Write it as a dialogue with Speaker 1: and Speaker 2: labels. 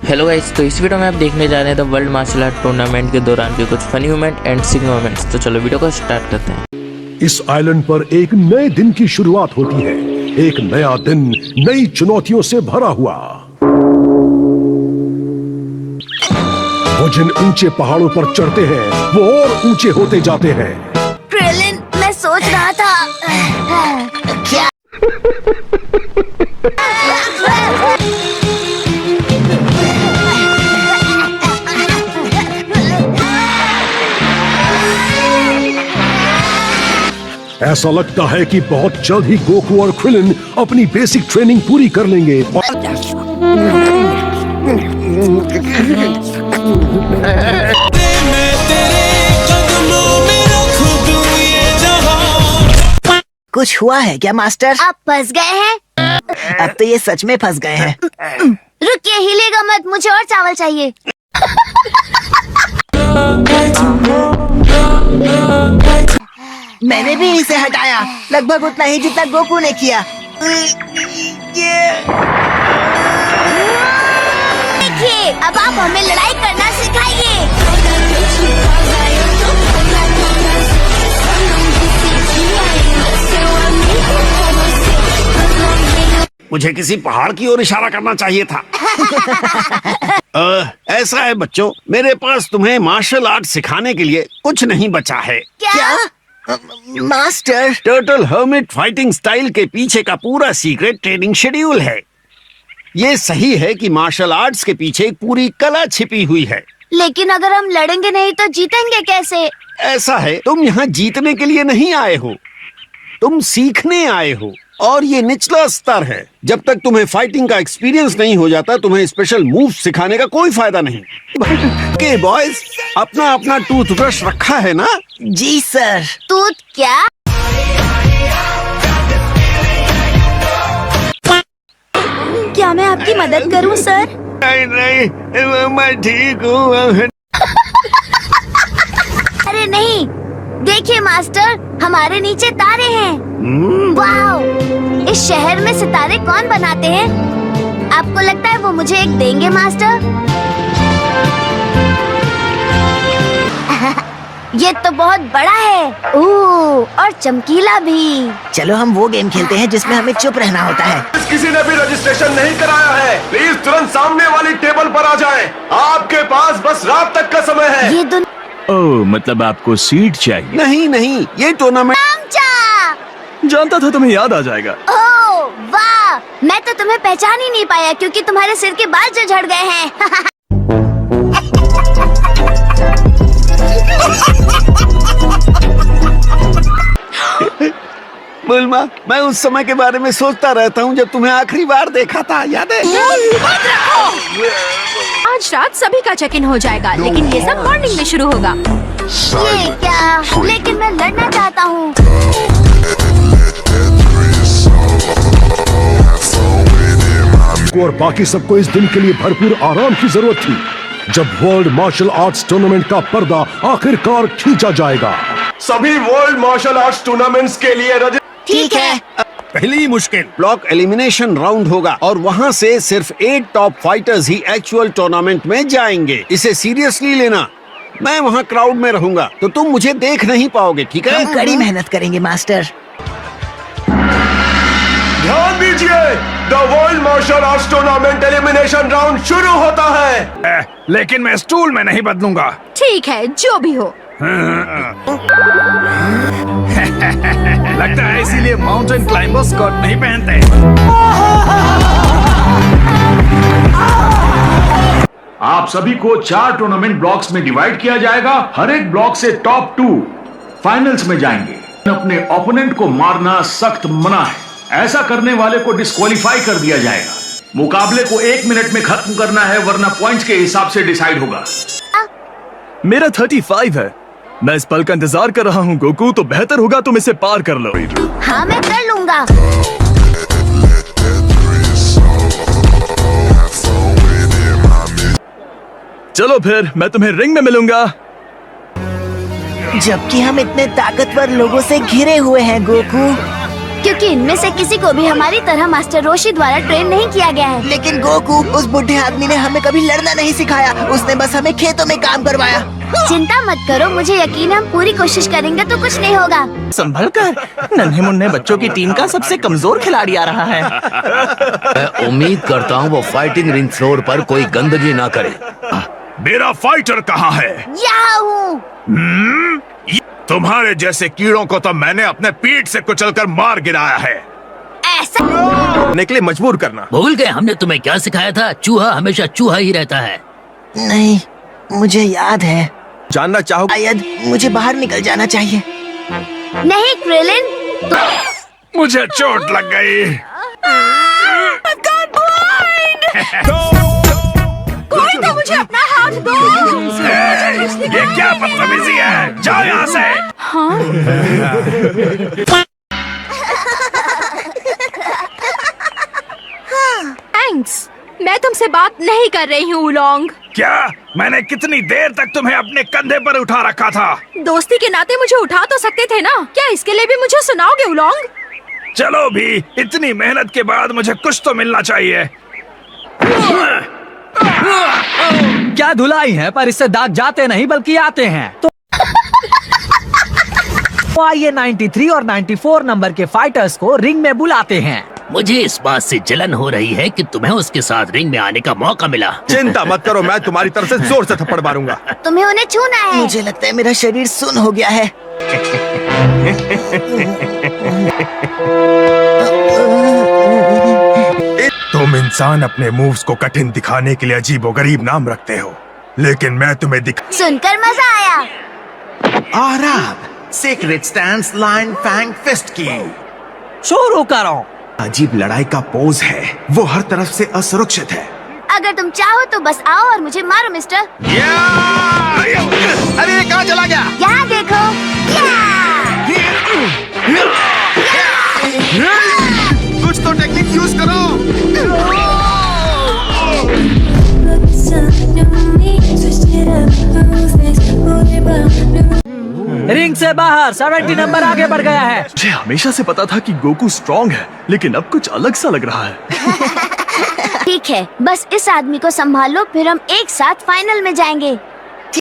Speaker 1: Hello guys, तो इस video में आप देखने जा रहे हैं the world martial art tournament के दौरान के कुछ funny moment and sick moments. तो चलो वीडियो को स्टार्ट करते हैं।
Speaker 2: इस आइलैंड पर एक नए दिन की शुरुआत होती है। एक नया दिन नई चुनौतियों से भरा हुआ। वो जिन ऊंचे पहाड़ों पर चढ़ते हैं वो और ऊंचे होते जाते हैं।
Speaker 3: क्रिलिन, मैं सोच रहा था क्या
Speaker 2: ऐसा लगता है कि बहुत जल्द ही गोकू और क्रिलिन अपनी बेसिक ट्रेनिंग पूरी कर लेंगे
Speaker 4: कुछ हुआ है क्या मास्टर?
Speaker 3: आप फंस गए हैं?
Speaker 4: अब तो ये सच में फंस गए हैं।
Speaker 3: रुकिए, हिलेगा मत, मुझे और चावल चाहिए।
Speaker 4: मैंने भी इसे हटाया, लगभग उतना ही जितना गोकू ने किया।
Speaker 3: देखिए, अब आप हमें लड़ाई करना सिखाइए।
Speaker 5: मुझे किसी पहाड़ की ओर इशारा करना चाहिए था। ऐसा है बच्चों, मेरे पास तुम्हें मार्शल आर्ट सिखाने के लिए कुछ नहीं बचा है।
Speaker 3: क्या?
Speaker 4: Master,
Speaker 5: turtle hermit fighting style के पीछे का पूरा सीक्रेट ट्रेनिंग शेड्यूल है। ये सही है कि मार्शल आर्ट्स के पीछे एक पूरी कला छिपी हुई है।
Speaker 3: लेकिन अगर हम लड़ेंगे नहीं तो जीतेंगे कैसे?
Speaker 5: ऐसा है, तुम यहाँ जीतने के लिए नहीं आए हो, तुम सीखने आए हो। और ये निचला स्तर है। जब तक तुम्हें फाइटिंग का एक्सपीरियंस नहीं हो जाता, तुम्हें स्पेशल मूव सिखाने का कोई फायदा नहीं। के बॉयज, अपना अपना टूथब्रश रखा है ना?
Speaker 4: जी सर।
Speaker 3: टूथ क्या? क्या मैं आपकी मदद करूं सर?
Speaker 5: नहीं नहीं, मैं ठीक हूँ।
Speaker 3: अरे नहीं, देखिए मास्टर, हमारे नीचे तारे हैं। वाओ! इस शहर में सितारे कौन बनाते हैं? आपको लगता है वो मुझे एक देंगे मास्टर? ये तो बहुत बड़ा है। ओह, और चमकीला भी।
Speaker 4: चलो हम वो गेम खेलते हैं जिसमें हमें चुप रहना होता है।
Speaker 2: किसी ने भी रजिस्ट्रेशन नहीं कराया है, प्लीज तुरंत सामने वाली टेबल पर आ जाएं। आपके पास बस रात तक का समय है।
Speaker 3: ये दुनिया
Speaker 6: ओह, मतलब आपको सीट चाहिए?
Speaker 5: नहीं नहीं, ये टूर्नामेंट
Speaker 6: जानता था तुम्हें याद आ जाएगा।
Speaker 3: ओह वाह! मैं तो तुम्हें पहचान ही नहीं पाया क्योंकि तुम्हारे सिर के बाल जो झड़ गए हैं।
Speaker 5: बुल्मा, मैं उस समय के बारे में सोचता रहता हूँ जब तुम्हें आखिरी बार देखा था, याद है?
Speaker 7: आज रात सभी का चेक इन हो जाएगा, लेकिन ये सब मॉर्निंग में शुरू होगा।
Speaker 3: ये क्या? लेकिन मैं लड़ना चाहता हूँ।
Speaker 2: और बाकी सबको इस दिन के लिए भरपूर आराम की जरूरत थी जब वर्ल्ड मार्शल आर्ट्स टूर्नामेंट का पर्दा आखिरकार खींचा जाएगा। सभी वर्ल्ड मार्शल आर्ट्स टूर्नामेंट्स के लिए
Speaker 3: ठीक है।
Speaker 5: पहली मुश्किल ब्लॉक एलिमिनेशन राउंड होगा और वहाँ से सिर्फ 8 टॉप फाइटर्स ही एक्चुअल टूर्नामेंट में जाएंगे। इसे सीरियसली लेना। मैं वहाँ क्राउड में रहूंगा तो तुम मुझे देख नहीं पाओगे, ठीक है?
Speaker 4: हम कड़ी मेहनत करेंगे मास्टर।
Speaker 2: ध्यान दीजिए, the world martial arts tournament elimination round शुरू होता है।
Speaker 6: लेकिन मैं स्टूल में नहीं बदलूंगा।
Speaker 7: ठीक है, जो भी हो।
Speaker 6: लगता है इसीलिए माउंटेन क्लाइंबर्स स्कर्ट नहीं पहनते।
Speaker 8: आप सभी को 4 टूर्नामेंट ब्लॉक्स में डिवाइड किया जाएगा। हर एक ब्लॉक से टॉप 2 फाइनल्स में जाएंगे। अपने ओपोनेंट को मारना सख्त मना है। ऐसा करने वाले को डिस्क्वालीफाई कर दिया जाएगा। मुकाबले को 1 मिनट में खत्म करना है, वरना पॉइंट्स के हिसाब से डिसाइड होगा।
Speaker 6: मेरा 35 है। मैं इस पल का इंतजार कर रहा हूँ गोकू, तो बेहतर होगा तुम इसे पार कर लो।
Speaker 3: हाँ, मैं कर लूंगा।
Speaker 6: चलो फिर, मैं तुम्हें रिंग में मिलूंगा।
Speaker 4: जबकि हम इतने ताकतवर लोगों से घिरे हुए हैं गोकू,
Speaker 3: क्योंकि इनमें से किसी को भी हमारी तरह मास्टर रोशी द्वारा ट्रेन नहीं किया गया है।
Speaker 4: लेकिन गोकू, उस बुढ़े आदमी ने हमें कभी लड़ना नहीं सिखाया। उसने बस हमें खेतों में काम करवाया।
Speaker 3: चिंता मत करो, मुझे यकीन है हम पूरी कोशिश करेंगे तो कुछ नहीं होगा।
Speaker 9: संभल कर, नन्हे मुन्ने बच्चों की टीम का सबसे कमजोर खिलाड़ी आ रहा है।
Speaker 10: मैं उम्मीद करता हूँ वो फाइटिंग रिंग फ्लोर पर कोई गंदगी ना करे।
Speaker 2: मेरा फाइटर कहाँ है?
Speaker 3: यहाँ हूँ।
Speaker 2: तुम्हारे जैसे कीड़ों को तो मैंने अपने पीठ से कुचलकर मार गिराया है।
Speaker 3: ऐसा
Speaker 2: निकले मजबूर करना।
Speaker 10: भूल गए हमने तुम्हें क्या सिखाया था? चूहा हमेशा चूहा ही रहता है।
Speaker 4: नहीं, मुझे याद है।
Speaker 2: जानना चाहो?
Speaker 4: शायद मुझे बाहर निकल जाना चाहिए।
Speaker 3: नहीं क्रिलिन,
Speaker 2: मुझे चोट लग गई।
Speaker 7: कोई तो मुझे अपना हाथ दो।
Speaker 2: ये क्या बदतमीजी है? जाओ यहाँ से।
Speaker 7: थैंक्स, मैं तुमसे बात नहीं कर रही हूँ उलोंग।
Speaker 2: क्या? मैंने कितनी देर तक तुम्हें अपने कंधे पर उठा रखा था?
Speaker 7: दोस्ती के नाते मुझे उठा तो सकते थे ना? क्या इसके लिए भी मुझे सुनाओगे उलोंग?
Speaker 2: चलो भी, इतनी मेहनत के बाद मुझे कुछ तो मिलना चाहिए।
Speaker 9: क्या धुलाई है, पर इससे दाग जाते नहीं बल्कि आते हैं। तो आइए 93 और 94 नंबर के फाइटर्स को रिंग में बुलाते हैं।
Speaker 10: मुझे इस बात से जलन हो रही है कि तुम्हें उसके साथ रिंग में आने का मौका मिला।
Speaker 2: चिंता मत करो, मैं तुम्हारी तरफ से जोर से थप्पड़ मारूंगा।
Speaker 3: तुम्हें उन्हें छूना है।
Speaker 4: मुझे लगता है मेरा शरीर सुन्न हो गया है।
Speaker 2: तुम इंसान अपने मूव्स को कठिन दिखाने के लिए अजीबोगरीब नाम रखते हो, लेकिन मैं तुम्हें
Speaker 3: सुनकर मजा आया।
Speaker 5: आराम, secret stance line fang fist की
Speaker 9: शुरू करो।
Speaker 5: अजीब लड़ाई का पोज है, वो हर तरफ से असुरक्षित है।
Speaker 3: अगर तुम चाहो तो बस आओ और मुझे मारो मिस्टर।
Speaker 5: अरे कहाँ चला गया?
Speaker 3: यहाँ देखो।
Speaker 5: कुछ तो टेक्निक यूज करो।
Speaker 9: रिंग से बाहर 70 नंबर आगे बढ़ गया है।
Speaker 6: मुझे हमेशा से पता था कि गोकू स्ट्रांग है, लेकिन अब कुछ अलग सा लग रहा है।
Speaker 3: ठीक है, बस इस आदमी को संभालो, फिर हम एक साथ फाइनल में जाएंगे।